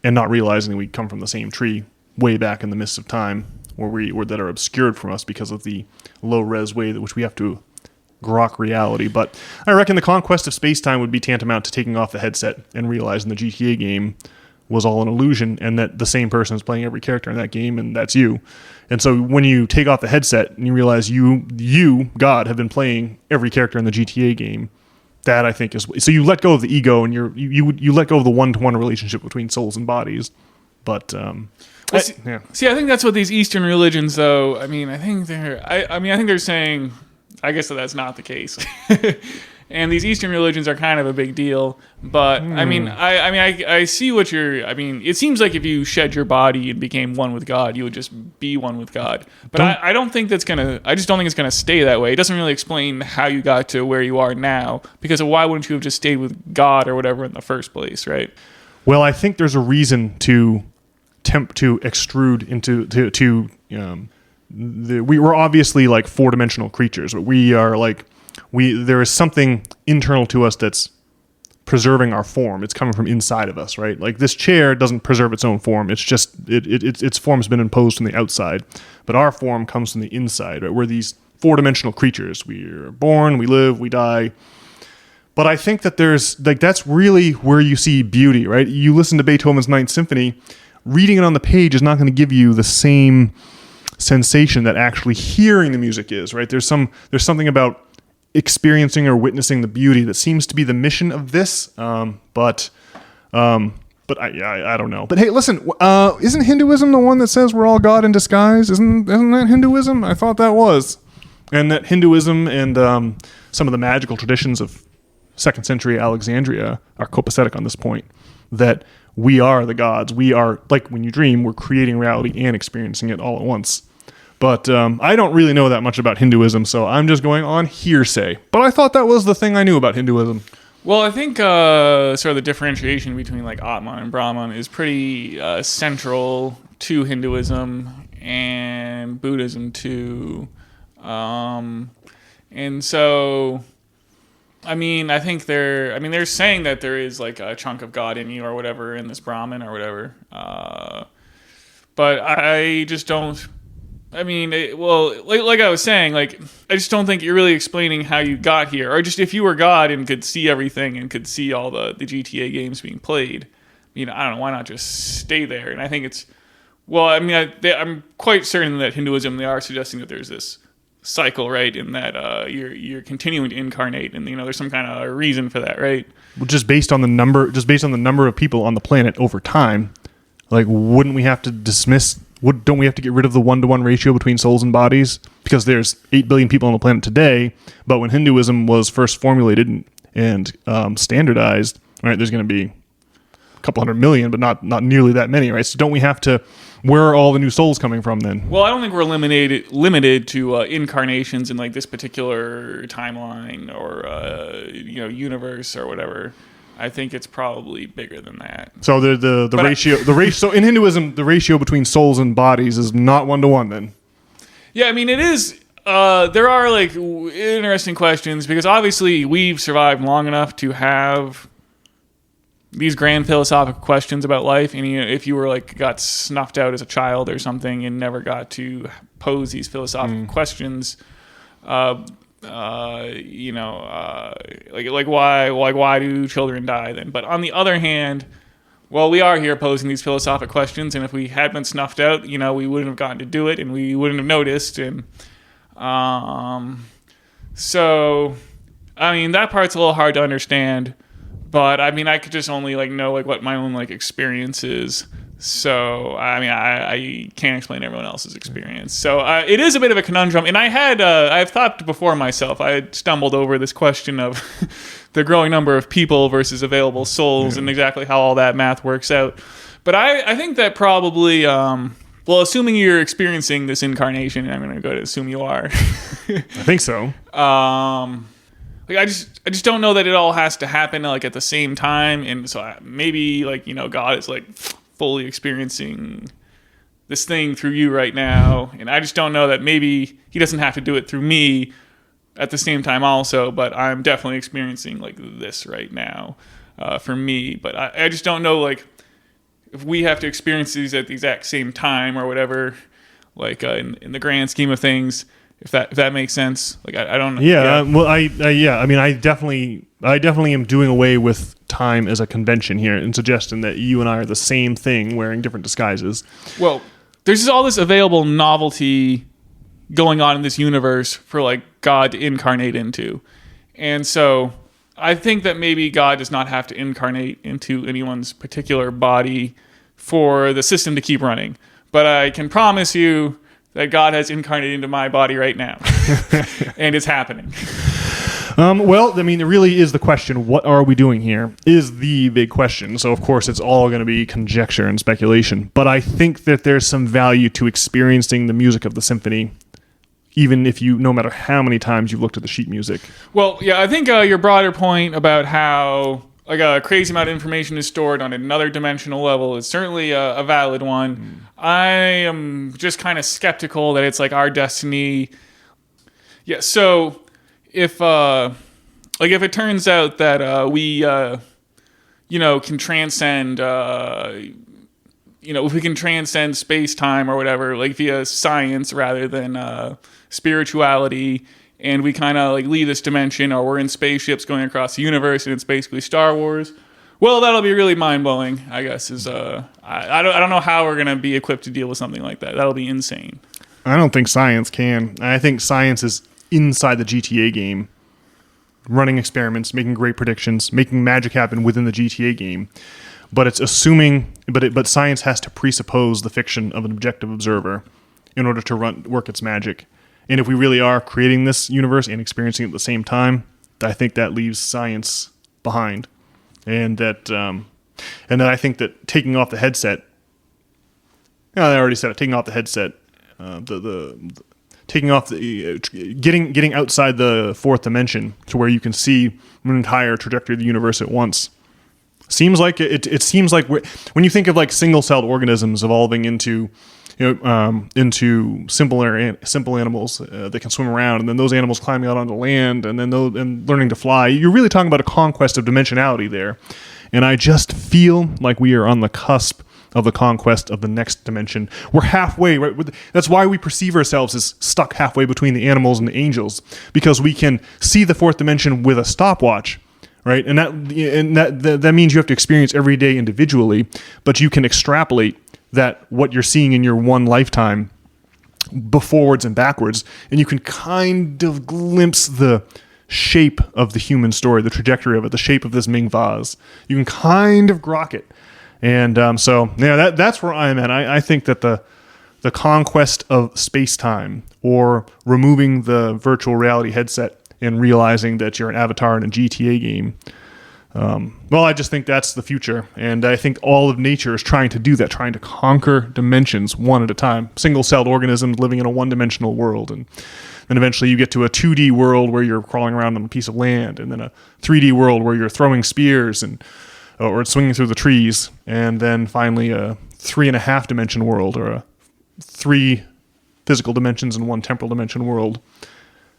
not realizing we come from the same tree way back in the mists of time, that are obscured from us because of the low-res way that which we have to grok reality. But I reckon the conquest of space-time would be tantamount to taking off the headset and realizing the GTA game was all an illusion, and that the same person is playing every character in that game, and that's you. And so when you take off the headset and you realize you, God, have been playing every character in the GTA game, that I think is... So you let go of the ego, and you let go of the one-to-one relationship between souls and bodies. But... See, I think that's what these Eastern religions, though. I think they're saying... I guess that's not the case. And these Eastern religions are kind of a big deal, but I see what it seems like if you shed your body and became one with God, you would just be one with God. But I just don't think it's gonna stay that way. It doesn't really explain how you got to where you are now, because why wouldn't you have just stayed with God or whatever in the first place, right? Well, I think there's a reason to extrude into we were obviously like four-dimensional creatures, but there is something internal to us that's preserving our form. It's coming from inside of us, right? Like this chair doesn't preserve its own form. It's just its form's been imposed from the outside, but our form comes from the inside, right? We're these four-dimensional creatures. We're born, we live, we die. But I think that that's really where you see beauty, right? You listen to Beethoven's Ninth Symphony, reading it on the page is not going to give you the same sensation that actually hearing the music is, right? There's something about experiencing or witnessing the beauty that seems to be the mission of this, but I don't know. But hey, listen, isn't Hinduism the one that says we're all God in disguise? Isn't that Hinduism? I thought that was. And that Hinduism and some of the magical traditions of 2nd century Alexandria are copacetic on this point, that we are the gods. We are, like when you dream, we're creating reality and experiencing it all at once. But I don't really know that much about Hinduism, so I'm just going on hearsay. But I thought that was the thing I knew about Hinduism. Well, I think sort of the differentiation between like Atman and Brahman is pretty central to Hinduism and Buddhism too. And so... I think they're saying that there is like a chunk of God in you or whatever in this Brahmin or whatever. But I just don't. Like I was saying, like I just don't think you're really explaining how you got here, or just if you were God and could see everything and could see all the GTA games being played. I don't know, why not just stay there? And I think it's I'm quite certain that Hinduism, they are suggesting that there's this cycle, right, in that you're continuing to incarnate, and there's some kind of reason for that, right? Well, just based on the number of people on the planet over time, like wouldn't we have to don't we have to get rid of the 1-to-1 ratio between souls and bodies? Because there's 8 billion people on the planet today, but when Hinduism was first formulated and standardized, right, there's going to be a couple 100 million, but not nearly that many, right? So don't we have to... Where are all the new souls coming from then? Well, I don't think we're limited to incarnations in like this particular timeline or universe or whatever. I think it's probably bigger than that. So the ratio. So in Hinduism, the ratio between souls and bodies is not 1-to-1 then. Yeah, it is. There are like interesting questions because obviously we've survived long enough to have these grand philosophical questions about life, and if you were like got snuffed out as a child or something and never got to pose these philosophical questions, why do children die then? But on the other hand, well, we are here posing these philosophical questions, and if we had been snuffed out, we wouldn't have gotten to do it, and we wouldn't have noticed, and so that part's a little hard to understand. But I could just only know what my own experience is. So I can't explain everyone else's experience. So it is a bit of a conundrum. And I've thought before myself. I had stumbled over this question of the growing number of people versus available souls and exactly how all that math works out. But I think that probably, assuming you're experiencing this incarnation, I'm going to go to assume you are. I think so. I just don't know that it all has to happen at the same time, and so maybe God is fully experiencing this thing through you right now, and I just don't know that maybe he doesn't have to do it through me at the same time also, but I'm definitely experiencing like this right now for me. But I just don't know like if we have to experience these at the exact same time or whatever, like in the grand scheme of things. If that makes sense, like I don't know. Yeah, well, I mean, I definitely am doing away with time as a convention here and suggesting that you and I are the same thing wearing different disguises. Well, there's just all this available novelty going on in this universe for like God to incarnate into, and so I think that maybe God does not have to incarnate into anyone's particular body for the system to keep running. But I can promise you that God has incarnated into my body right now. And it's happening. Well, I mean, it really is the question, what are we doing here, is the big question. So, of course, it's all going to be conjecture and speculation. But I think that there's some value to experiencing the music of the symphony, even if no matter how many times you've looked at the sheet music. Well, yeah, I think your broader point about how like a crazy amount of information is stored on another dimensional level is certainly a valid one. I am just kind of skeptical that it's like our destiny. Yeah, so if it turns out that we can transcend if we can transcend space-time or whatever, like via science rather than spirituality, and we kind of like leave this dimension, or we're in spaceships going across the universe, and it's basically Star Wars. Well, that'll be really mind-blowing, I guess. I don't know how we're gonna be equipped to deal with something like that. That'll be insane. I don't think science can. I think science is inside the GTA game, running experiments, making great predictions, making magic happen within the GTA game. But it's assuming, but science has to presuppose the fiction of an objective observer in order to work its magic. And if we really are creating this universe and experiencing it at the same time, I think that leaves science behind, and that I think that taking off the headset. I already said it. Taking off the headset, taking off getting outside the fourth dimension to where you can see an entire trajectory of the universe at once. Seems like it seems like when you think of like single-celled organisms evolving into simple animals that can swim around, and then those animals climbing out onto land, and then and learning to fly. You're really talking about a conquest of dimensionality there, and I just feel like we are on the cusp of the conquest of the next dimension. We're halfway, right? That's why we perceive ourselves as stuck halfway between the animals and the angels, because we can see the fourth dimension with a stopwatch. Right, and that means you have to experience every day individually, but you can extrapolate that what you're seeing in your one lifetime, forwards and backwards, and you can kind of glimpse the shape of the human story, the trajectory of it, the shape of this Ming vase. You can kind of grok it, and that's where I'm at. I think that the conquest of space-time, or removing the virtual reality headset and realizing that you're an avatar in a GTA game. I just think that's the future. And I think all of nature is trying to do that, trying to conquer dimensions one at a time. Single-celled organisms living in a one-dimensional world. And then eventually you get to a 2D world where you're crawling around on a piece of land. And then a 3D world where you're throwing spears or swinging through the trees. And then finally a 3.5-dimension world, or a 3 physical dimensions and 1 temporal dimension world.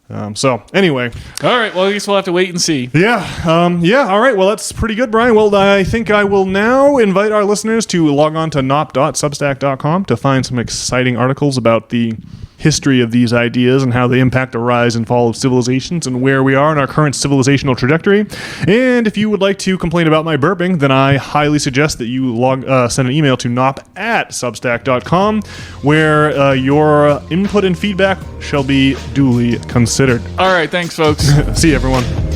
Anyway. All right. Well, I guess we'll have to wait and see. Yeah. All right. Well, that's pretty good, Brian. Well, I think I will now invite our listeners to log on to nop.substack.com to find some exciting articles about the history of these ideas and how they impact the rise and fall of civilizations and where we are in our current civilizational trajectory. And if you would like to complain about my burping, then I highly suggest that you send an email to nop@substack.com, where your input and feedback shall be duly considered. All right. Thanks, folks. See you, everyone.